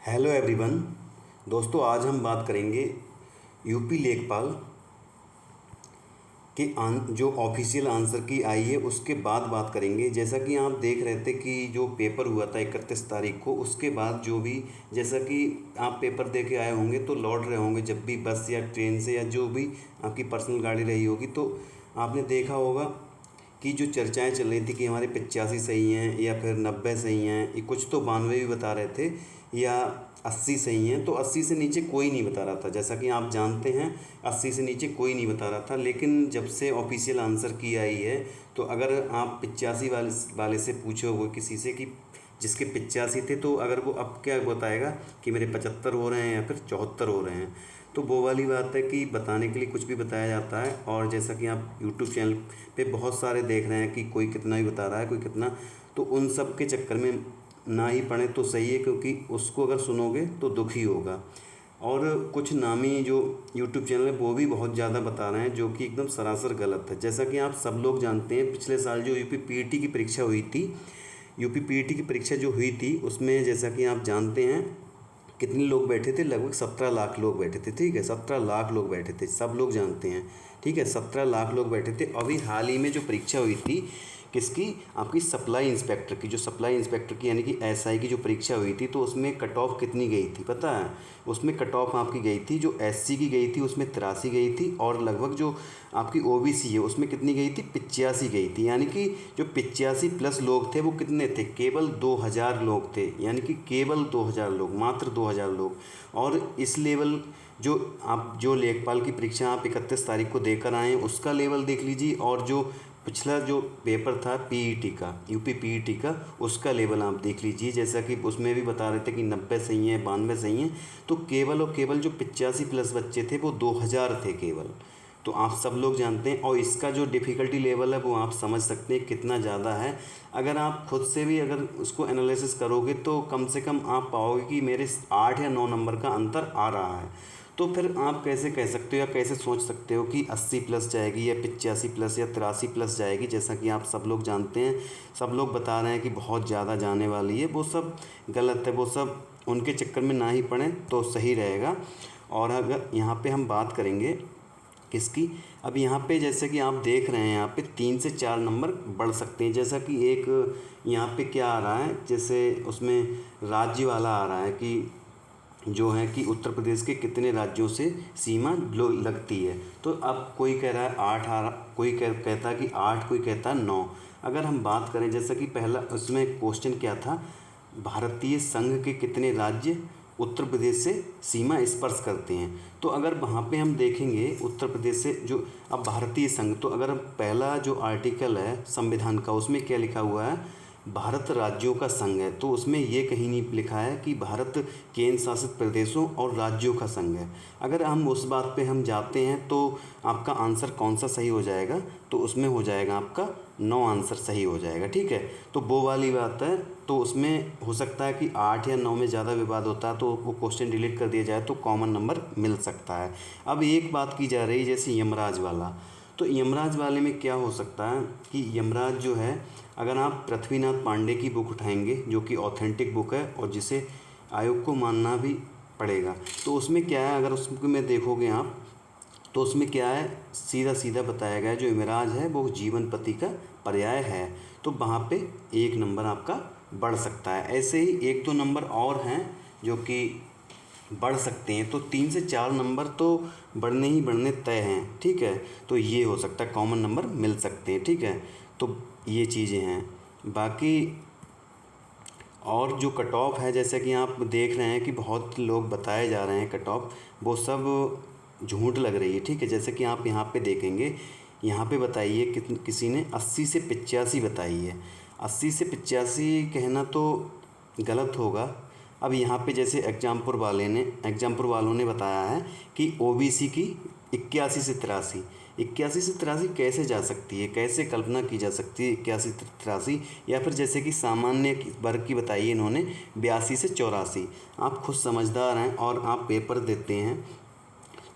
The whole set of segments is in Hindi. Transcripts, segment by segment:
Hello everyone. दोस्तों, आज हम बात करेंगे यूपी लेखपाल के जो ऑफिशियल आंसर की आई है उसके बाद बात करेंगे। जैसा कि आप देख रहे थे कि जो पेपर हुआ था 31 तारीख को, उसके बाद जो भी जैसा कि आप पेपर दे के आए होंगे तो लौट रहे होंगे जब भी बस या ट्रेन से या जो भी आपकी पर्सनल गाड़ी रही होगी, तो आपने देखा होगा कि जो चर्चाएं चल रही थी कि हमारे 85 सही हैं या फिर 90 सही हैं, ये कुछ तो 92 भी बता रहे थे या 80 सही हैं। तो 80 से नीचे कोई नहीं बता रहा था। जैसा कि आप जानते हैं 80 से नीचे कोई नहीं बता रहा था, लेकिन जब से ऑफिशियल आंसर की आई है तो अगर आप 85 वाले से पूछोगे किसी से कि जिसके 85 थे, तो अगर वो अब क्या बताएगा कि मेरे 75 हो रहे हैं या फिर 74 हो रहे हैं। तो वो वाली बात है कि बताने के लिए कुछ भी बताया जाता है। और जैसा कि आप यूट्यूब चैनल पे बहुत सारे देख रहे हैं कि कोई कितना ही बता रहा है, कोई कितना, तो उन सब के चक्कर में ना ही पढ़ें तो सही है, क्योंकि उसको अगर सुनोगे तो दुख ही होगा। और कुछ नामी जो यूट्यूब चैनल है वो भी बहुत ज़्यादा बता रहे हैं, जो कि एकदम सरासर गलत है। जैसा कि आप सब लोग जानते हैं, पिछले साल जो यूपी पीईटी की परीक्षा हुई थी, यूपी पीईटी की परीक्षा जो हुई थी उसमें जैसा कि आप जानते हैं कितने लोग बैठे थे, लगभग 17 लाख लोग बैठे थे। ठीक है, 17 लाख लोग बैठे थे, सब लोग जानते हैं। ठीक है, 17 लाख लोग बैठे थे। अभी हाल ही में जो परीक्षा हुई थी किसकी, आपकी सप्लाई इंस्पेक्टर की, जो सप्लाई इंस्पेक्टर की यानी कि एसआई की जो परीक्षा हुई थी, तो उसमें कट ऑफ कितनी गई थी पता है? उसमें कट ऑफ आपकी गई थी, जो एससी की गई थी उसमें 83 गई थी, और लगभग जो आपकी ओबीसी है उसमें कितनी गई थी, 85 गई थी। यानी कि जो 85 प्लस लोग थे वो कितने थे, केवल 2000 लोग थे। यानी कि केवल 2000 लोग, मात्र 2000 लोग। और इस लेवल जो आप जो लेखपाल की परीक्षा आप 31 तारीख को देकर आए हैं उसका लेवल देख लीजिए, और जो पिछला जो पेपर था पीईटी का, यूपी पीईटी का, उसका लेवल आप देख लीजिए। जैसा कि उसमें भी बता रहे थे कि 90 सही हैं, 92 सही हैं, तो केवल और केवल जो 85 प्लस बच्चे थे वो 2000 थे केवल। तो आप सब लोग जानते हैं, और इसका जो डिफ़िकल्टी लेवल है वो आप समझ सकते हैं कितना ज़्यादा है। अगर आप खुद से भी अगर उसको एनालिसिस करोगे तो कम से कम आप पाओगे कि मेरे 8 या 9 नंबर का अंतर आ रहा है। तो फिर आप कैसे कह सकते हो या कैसे सोच सकते हो कि 80 प्लस जाएगी या 85 प्लस या 83 प्लस जाएगी? जैसा कि आप सब लोग जानते हैं, सब लोग बता रहे हैं कि बहुत ज़्यादा जाने वाली है। वो सब गलत है, वो सब उनके चक्कर में ना ही पड़ें तो सही रहेगा। और अगर यहाँ पे हम बात करेंगे किसकी, अब यहाँ पे जैसे कि आप देख रहे हैं यहाँ पे 3 से 4 नंबर बढ़ सकते हैं। जैसा कि एक यहाँ पे क्या आ रहा है, जैसे उसमें राज्य वाला आ रहा है कि जो है कि उत्तर प्रदेश के कितने राज्यों से सीमा लगती है। तो अब कोई कह रहा है 8 आ रहा, कोई कहता है कि 8, कोई कहता है 9। अगर हम बात करें जैसा कि पहला उसमें क्वेश्चन क्या था, भारतीय संघ के कितने राज्य उत्तर प्रदेश से सीमा स्पर्श करते हैं। तो अगर वहाँ पे हम देखेंगे उत्तर प्रदेश से जो अब भारतीय संघ, तो अगर पहला जो आर्टिकल है संविधान का उसमें क्या लिखा हुआ है, भारत राज्यों का संघ है। तो उसमें ये कहीं नहीं लिखा है कि भारत केंद्र शासित प्रदेशों और राज्यों का संघ है। अगर हम उस बात पे हम जाते हैं तो आपका आंसर कौन सा सही हो जाएगा, तो उसमें हो जाएगा आपका 9 आंसर सही हो जाएगा। ठीक है, तो वो वाली बात है। तो उसमें हो सकता है कि 8 या 9 में ज़्यादा विवाद होता है तो वो क्वेश्चन डिलीट कर दिया जाए तो कॉमन नंबर मिल सकता है। अब एक बात की जा रही है जैसे यमराज वाला, तो यमराज वाले में क्या हो सकता है कि यमराज जो है, अगर आप पृथ्वीनाथ पांडे की बुक उठाएंगे जो कि ऑथेंटिक बुक है और जिसे आयोग को मानना भी पड़ेगा, तो उसमें क्या है, अगर उसमें देखोगे आप तो उसमें क्या है, सीधा सीधा बताया गया है जो यमराज है वो जीवन पति का पर्याय है। तो वहाँ पे 1 नंबर आपका बढ़ सकता है। ऐसे ही 1-2 नंबर और हैं जो कि बढ़ सकते हैं, तो 3 से 4 नंबर तो बढ़ने ही बढ़ने तय हैं। ठीक है, तो ये हो सकता है कॉमन नंबर मिल सकते हैं। ठीक है, तो ये चीज़ें हैं। बाकी और जो कट ऑफ है जैसे कि आप देख रहे हैं कि बहुत लोग बताए जा रहे हैं कट ऑफ, वो सब झूठ लग रही है। ठीक है, जैसे कि आप यहाँ पे देखेंगे, यहाँ पे बताइए किसी ने 80 से 85 बताई है। 80 से 85 कहना तो गलत होगा। अब यहाँ पे जैसे एग्जामपुर वालों ने बताया है कि ओबीसी की 81 से 83, 81 से 83 कैसे जा सकती है, कैसे कल्पना की जा सकती है 81 से 83? या फिर जैसे कि सामान्य वर्ग की बताई है इन्होंने 82 से 84। आप खुद समझदार हैं और आप पेपर देते हैं,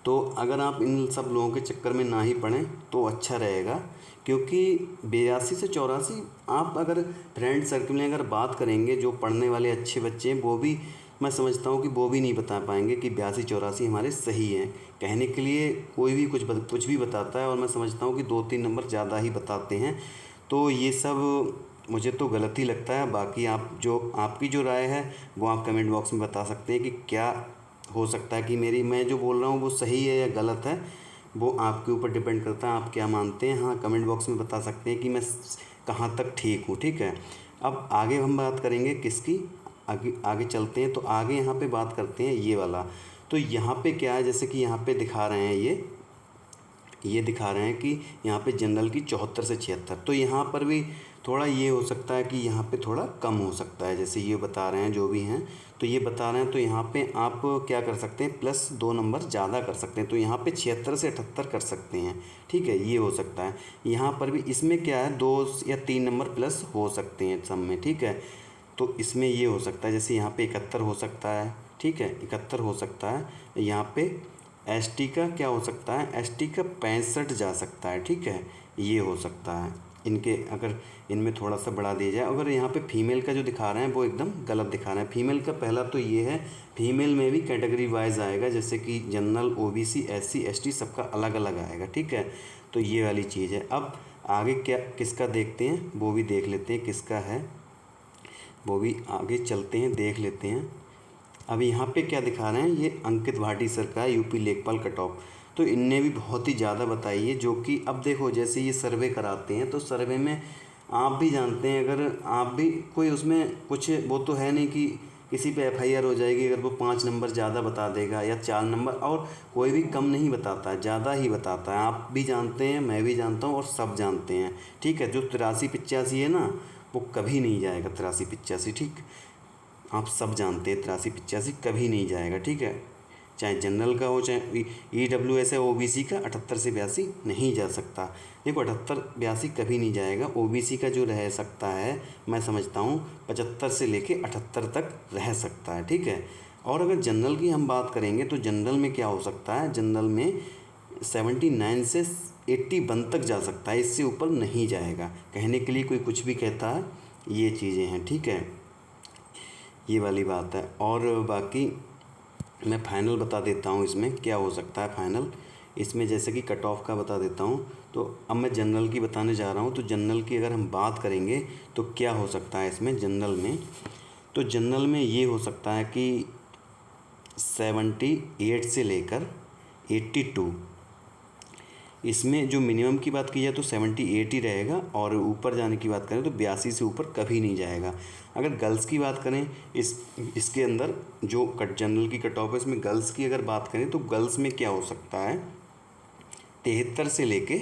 तो अगर आप इन सब लोगों के चक्कर में ना ही पड़ें तो अच्छा रहेगा। क्योंकि 82 से 84 आप अगर फ्रेंड सर्कल में अगर बात करेंगे, जो पढ़ने वाले अच्छे बच्चे हैं वो भी मैं समझता हूँ कि वो भी नहीं बता पाएंगे कि 82-84 हमारे सही हैं। कहने के लिए कोई भी कुछ भी बताता है और मैं समझता हूँ कि 2-3 नंबर ज़्यादा ही बताते हैं। तो ये सब मुझे तो गलत ही लगता है। बाकी आपकी जो राय है वो आप कमेंट बॉक्स में बता सकते हैं कि क्या हो सकता है कि मैं जो बोल रहा हूँ वो सही है या गलत है। वो आपके ऊपर डिपेंड करता है, आप क्या मानते हैं। हाँ, कमेंट बॉक्स में बता सकते हैं कि मैं कहाँ तक ठीक हूँ। ठीक है, अब आगे हम बात करेंगे किसकी, आगे आगे चलते हैं। तो आगे यहाँ पे बात करते हैं ये वाला। तो यहाँ पे क्या है, जैसे कि यहाँ पे दिखा रहे हैं ये दिखा रहे हैं कि यहाँ पे जनरल की 74 से 76। तो यहाँ पर भी थोड़ा ये हो सकता है कि यहाँ पे थोड़ा कम हो सकता है, जैसे ये बता रहे हैं जो भी हैं। तो ये बता रहे हैं, तो यहाँ पे आप क्या कर सकते हैं, +2 नंबर ज़्यादा कर सकते हैं। तो यहाँ पे 76 से 78 कर सकते हैं। ठीक है, ये हो सकता है। यहाँ पर भी इसमें क्या है, 2 या 3 नंबर प्लस हो सकते हैं सब में। ठीक है, तो इसमें ये हो सकता है, जैसे यहाँ पे 71 हो सकता है। ठीक है, 71 हो सकता है। यहाँ पे एसटी का क्या हो सकता है, एसटी का 65 जा सकता है। ठीक है, ये हो सकता है। इनके अगर इनमें थोड़ा सा बढ़ा दिया जाए। अगर यहाँ पे फीमेल का जो दिखा रहे हैं वो एकदम गलत दिखा रहे हैं। फीमेल का पहला तो ये है, फीमेल में भी कैटेगरी वाइज आएगा, जैसे कि जनरल, ओबीसी, एससी, एसटी सबका अलग अलग आएगा। ठीक है, तो ये वाली चीज़ है। अब आगे क्या किसका देखते हैं, वो भी देख लेते हैं किसका है, वो भी आगे चलते हैं देख लेते हैं। अब यहाँ पे क्या दिखा रहे हैं, ये अंकित भाटी सर का यूपी लेखपाल कट ऑफ। तो इनने भी बहुत ही ज़्यादा बताई है, जो कि अब देखो जैसे ये सर्वे कराते हैं तो सर्वे में आप भी जानते हैं, अगर आप भी कोई उसमें कुछ वो तो है नहीं कि किसी पे एफआईआर हो जाएगी अगर वो 5 नंबर ज़्यादा बता देगा या 4 नंबर। और कोई भी कम नहीं बताता है, ज़्यादा ही बताता है। आप भी जानते हैं, मैं भी जानता हूँ और सब जानते हैं। ठीक है, जो 83-85 है ना, वो कभी नहीं जाएगा 83-85। ठीक, आप सब जानते हैं 83-85 कभी नहीं जाएगा। ठीक है, चाहे जनरल का हो चाहे ईडब्ल्यूएस है, ओबीसी का 78 से 82 नहीं जा सकता। देखो 78-82 कभी नहीं जाएगा। ओबीसी का जो रह सकता है, मैं समझता हूँ 75 से लेके 78 तक रह सकता है। ठीक है, और अगर जनरल की हम बात करेंगे तो जनरल में क्या हो सकता है, जनरल में 79 से 81 तक जा सकता है, इससे ऊपर नहीं जाएगा। कहने के लिए कोई कुछ भी कहता है, ये चीज़ें हैं। ठीक है, ये वाली बात है। और बाकी मैं फाइनल बता देता हूँ इसमें क्या हो सकता है फाइनल। इसमें जैसे कि कट ऑफ का बता देता हूँ। तो अब मैं जनरल की बताने जा रहा हूँ। तो जनरल की अगर हम बात करेंगे तो क्या हो सकता है इसमें जनरल में, तो जनरल में ये हो सकता है कि 78 से लेकर 82, इसमें जो मिनिमम की बात की जाए तो 78 ही रहेगा, और ऊपर जाने की बात करें तो 82 से ऊपर कभी नहीं जाएगा। अगर गर्ल्स की बात करें इसके अंदर जो जनरल की कट ऑफ है, इसमें गर्ल्स की अगर बात करें तो गर्ल्स में क्या हो सकता है, 73 से लेके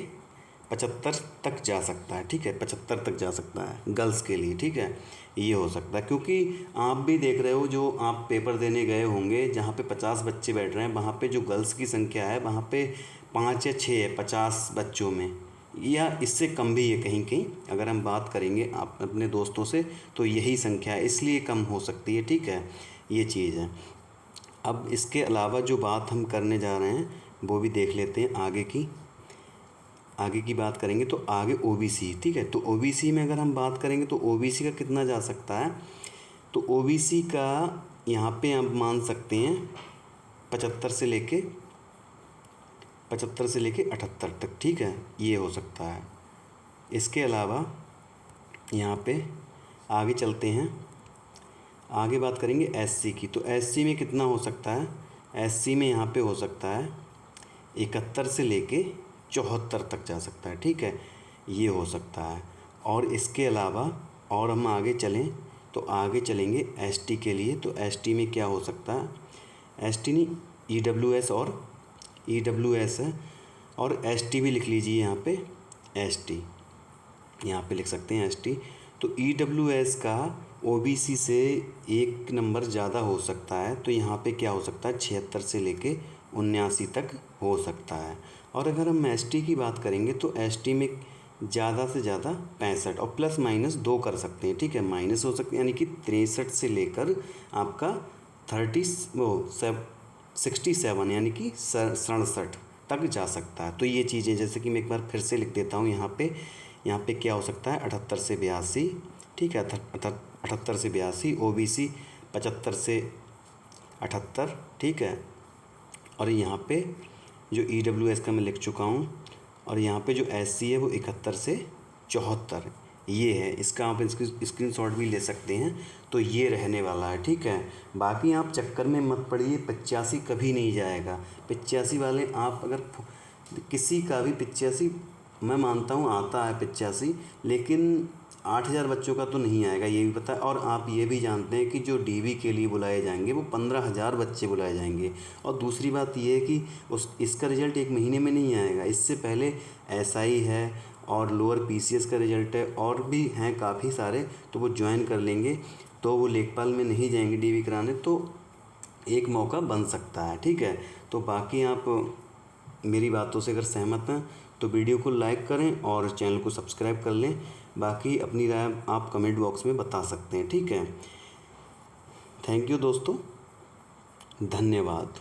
75 तक जा सकता है। ठीक है, 75 तक जा सकता है गर्ल्स के लिए। ठीक है, ये हो सकता है, क्योंकि आप भी देख रहे हो, जो आप पेपर देने गए होंगे जहाँ पे 50 बच्चे बैठ रहे हैं, वहाँ पे जो गर्ल्स की संख्या है वहाँ पे 5 या 6 है 50 बच्चों में, या इससे कम भी है कहीं कहीं। अगर हम बात करेंगे आप अपने दोस्तों से तो यही संख्या है, इसलिए कम हो सकती है। ठीक है, ये चीज़ है। अब इसके अलावा जो बात हम करने जा रहे हैं वो भी देख लेते हैं आगे की बात करेंगे। तो आगे ओबीसी। ठीक है, तो ओबीसी में अगर हम बात करेंगे तो ओबीसी का कितना जा सकता है, तो ओबीसी का यहाँ पे आप मान सकते हैं 75 से लेके 78 तक। ठीक है, ये हो सकता है। इसके अलावा यहाँ पे आगे चलते हैं, आगे बात करेंगे एससी की। तो एससी में कितना हो सकता है, एससी में यहाँ पे हो सकता है 71 से लेके 74 तक जा सकता है। ठीक है, ये हो सकता है। और इसके अलावा और हम आगे चलें तो आगे चलेंगे एसटी के लिए। तो एसटी में क्या हो सकता है, एसटी नहीं, ईडब्ल्यूएस है, और एसटी भी लिख लीजिए यहाँ पे, एसटी यहाँ पे लिख सकते हैं एसटी। तो ईडब्ल्यूएस का ओबीसी से 1 नंबर ज़्यादा हो सकता है। तो यहाँ पे क्या हो सकता है, 76 से लेके 79 तक हो सकता है। और अगर हम एसटी की बात करेंगे तो एसटी में ज़्यादा से ज़्यादा 65 और +-2 कर सकते हैं। ठीक है, माइनस हो सकते हैं, यानी कि 63 से लेकर आपका 67 यानी कि 67 तक जा सकता है। तो ये चीज़ें, जैसे कि मैं एक बार फिर से लिख देता हूँ यहाँ पे क्या हो सकता है, 78 से 82। ठीक है, 78 से 82, ओबीसी 75 से 78, ठीक है। और यहाँ पे जो EWS का मैं लिख चुका हूँ, और यहाँ पे जो SC है वो 71 से 74, ये है। इसका आप स्क्रीनशॉट भी ले सकते हैं। तो ये रहने वाला है, ठीक है। बाकी आप चक्कर में मत पड़िए, 85 कभी नहीं जाएगा। 85 वाले आप अगर किसी का भी 85, मैं मानता हूँ आता है 85, लेकिन 8,000 बच्चों का तो नहीं आएगा, ये भी पता है। और आप ये भी जानते हैं कि जो DV के लिए बुलाए जाएंगे वो 15,000 बच्चे बुलाए जाएंगे। और दूसरी बात ये है कि इसका रिज़ल्ट 1 महीने में नहीं आएगा, इससे पहले SI है और लोअर PCS का रिज़ल्ट है, और भी हैं काफ़ी सारे, तो वो ज्वाइन कर लेंगे। तो वो लेखपाल में नहीं जाएंगे DV कराने, तो एक मौका बन सकता है, ठीक है। तो बाकी आप मेरी बातों से अगर सहमत हैं तो वीडियो को लाइक करें और चैनल को सब्सक्राइब कर लें। बाकी अपनी राय आप कमेंट बॉक्स में बता सकते हैं, ठीक है। थैंक यू दोस्तों, धन्यवाद।